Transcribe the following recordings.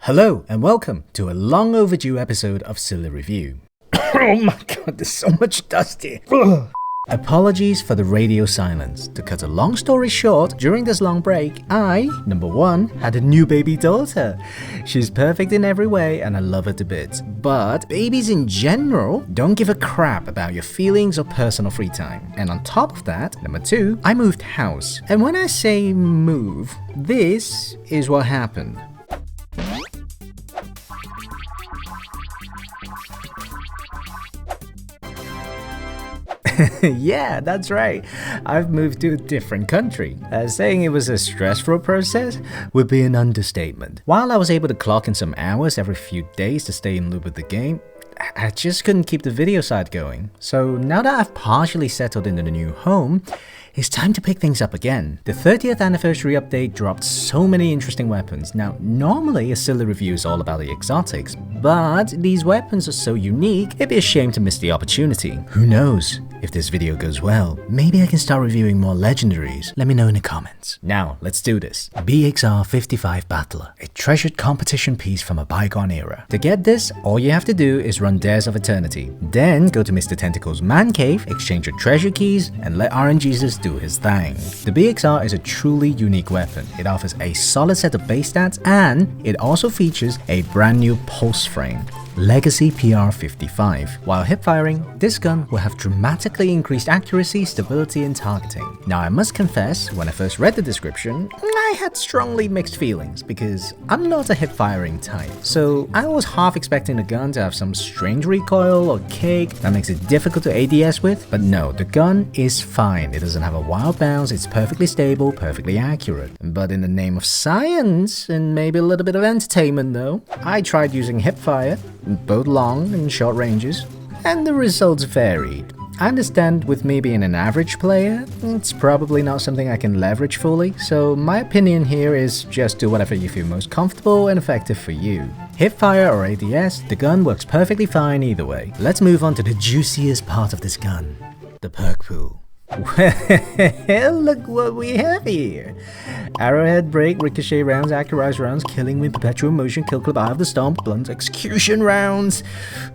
Hello and welcome to a long overdue episode of Silly Review. Oh my god, there's so much dust here. Apologies for the radio silence. To cut a long story short, during this long break, I, number one, had a new baby daughter. She's perfect in every way and I love her to bits. But babies in general don't give a crap about your feelings or personal free time. And on top of that, number two, I moved house. And when I say move, this is what happened. Yeah, that's right. I've moved to a different country. Saying it was a stressful process would be an understatement. While I was able to clock in some hours every few days to stay in loop with the game, I just couldn't keep the video side going. So now that I've partially settled into the new home, it's time to pick things up again. The 30th anniversary update dropped so many interesting weapons. Now, normally a Silly Review is all about the exotics, but these weapons are so unique, it'd be a shame to miss the opportunity. Who knows? If this video goes well, maybe I can start reviewing more legendaries. Let me know in the comments. Now, let's do this. BxR-55 Battler, a treasured competition piece from a bygone era. To get this, all you have to do is run Dares of Eternity. Then go to Mr. Tentacle's man cave, exchange your treasure keys, and let RNGesus do his thing. The BxR is a truly unique weapon. It offers a solid set of base stats, and it also features a brand new pulse frame. Legacy PR-55. While hip firing, this gun will have dramatically increased accuracy, stability, and targeting. Now I must confess, when I first read the description, I had strongly mixed feelings because I'm not a hip firing type. So I was half expecting the gun to have some strange recoil or kick that makes it difficult to ADS with, but no, the gun is fine. It doesn't have a wild bounce, it's perfectly stable, perfectly accurate. But in the name of science, and maybe a little bit of entertainment though, I tried using hip fire, both long and short ranges, and the results varied. I understand with me being an average player, it's probably not something I can leverage fully, so my opinion here is just do whatever you feel most comfortable and effective for you. Hipfire or ADS, the gun works perfectly fine either way. Let's move on to the juiciest part of this gun, the Perk Pool. Well, look what we have here. Arrowhead, break, ricochet rounds, accurized rounds, killing with perpetual motion, kill club, eye of the stomp, blunt execution rounds.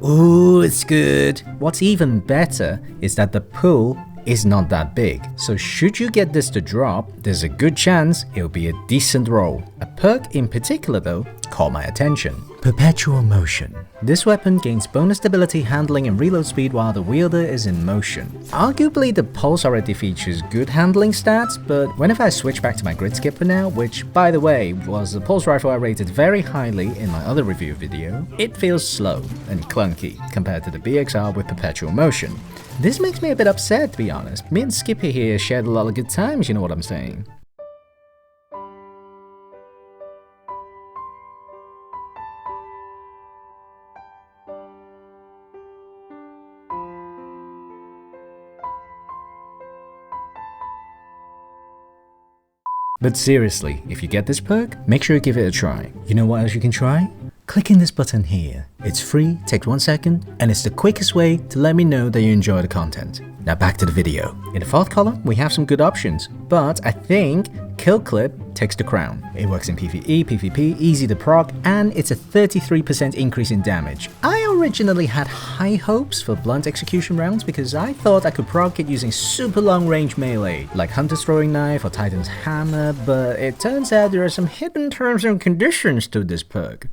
Ooh, it's good. What's even better is that the pool is not that big, so should you get this to drop, there's a good chance it'll be a decent roll. A perk in particular though caught my attention. Perpetual Motion. This weapon gains bonus stability, handling, and reload speed while the wielder is in motion. Arguably the pulse already features good handling stats, but whenever I switch back to my Gridskipper now, which by the way was a pulse rifle I rated very highly in my other review video, it feels slow and clunky compared to the BxR with Perpetual Motion. This makes me a bit upset, to be honest. Me and Skippy here shared a lot of good times, you know what I'm saying. But seriously, if you get this perk, make sure you give it a try. You know what else you can try? Clicking this button here. It's free, takes 1 second, and it's the quickest way to let me know that you enjoy the content. Now back to the video. In the fourth column, we have some good options, but I think Kill Clip takes the crown. It works in PvE, PvP, easy to proc, and it's a 33% increase in damage. I originally had high hopes for blunt execution rounds because I thought I could proc it using super long range melee, like Hunter's Throwing Knife or Titan's Hammer, but it turns out there are some hidden terms and conditions to this perk.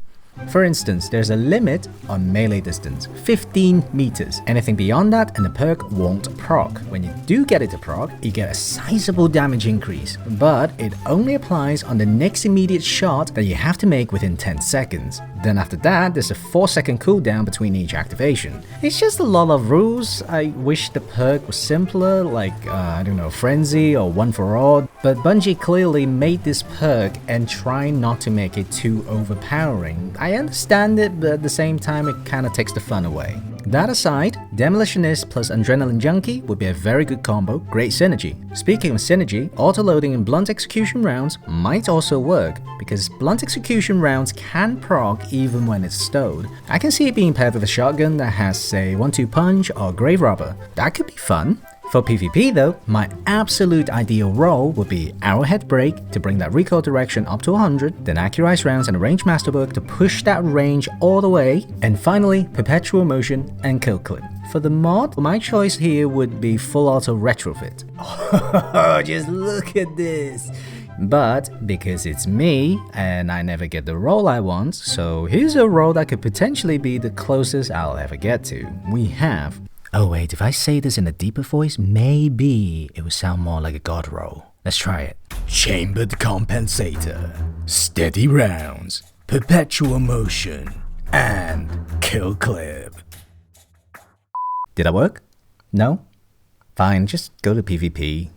For instance, there's a limit on melee distance, 15 meters. Anything beyond that and the perk won't proc. When you do get it to proc, you get a sizable damage increase, but it only applies on the next immediate shot that you have to make within 10 seconds. Then after that, there's a 4-second cooldown between each activation. It's just a lot of rules. I wish the perk was simpler, like, I don't know, Frenzy or One for All, but Bungie clearly made this perk and try not to make it too overpowering. I understand it, but at the same time it kinda takes the fun away. That aside, Demolitionist plus Adrenaline Junkie would be a very good combo, great synergy. Speaking of synergy, auto-loading in blunt execution rounds might also work, because blunt execution rounds can proc even when it's stowed. I can see it being paired with a shotgun that has, say, 1-2 punch or grave robber. That could be fun. For PvP though, my absolute ideal role would be Arrowhead Break to bring that recoil direction up to 100, then Accurize Rounds and a Range Masterwork to push that range all the way, and finally Perpetual Motion and Kill Clip. For the mod, my choice here would be Full Auto Retrofit. Oh, just look at this! But because it's me and I never get the role I want, so here's a role that could potentially be the closest I'll ever get to. We have... Oh wait, if I say this in a deeper voice, maybe it would sound more like a god role. Let's try it. Chambered Compensator, Steady Rounds, Perpetual Motion, and Kill Clip. Did that work? No? Fine, just go to PvP.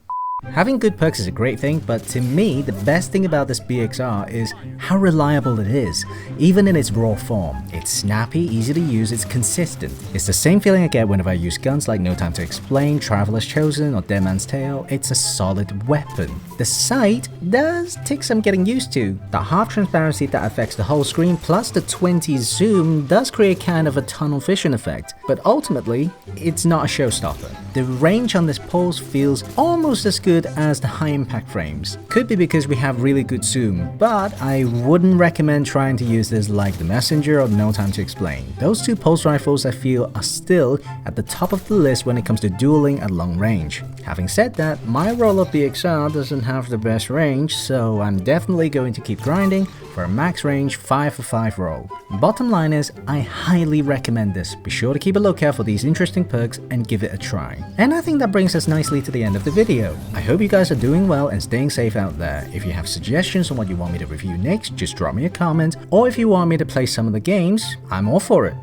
Having good perks is a great thing, but to me, the best thing about this BxR is how reliable it is, even in its raw form. It's snappy, easy to use, it's consistent. It's the same feeling I get whenever I use guns like No Time to Explain, Traveler's Chosen, or Dead Man's Tale. It's a solid weapon. The sight does take some getting used to. The half transparency that affects the whole screen plus the 20 zoom does create kind of a tunnel vision effect, but ultimately, it's not a showstopper. The range on this pulse feels almost as good as the high impact frames. Could be because we have really good zoom, but I wouldn't recommend trying to use this like the Messenger or No Time to Explain. Those two pulse rifles I feel are still at the top of the list when it comes to dueling at long range. Having said that, my role of BxR doesn't have the best range, so I'm definitely going to keep grinding for a max range 5 for 5 roll. Bottom line is, I highly recommend this. Be sure to keep a lookout for these interesting perks and give it a try. And I think that brings us nicely to the end of the video. I hope you guys are doing well and staying safe out there. If you have suggestions on what you want me to review next, just drop me a comment, or if you want me to play some of the games, I'm all for it.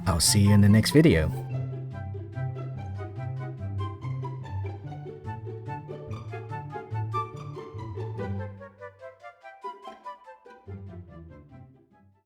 I'll see you in the next video.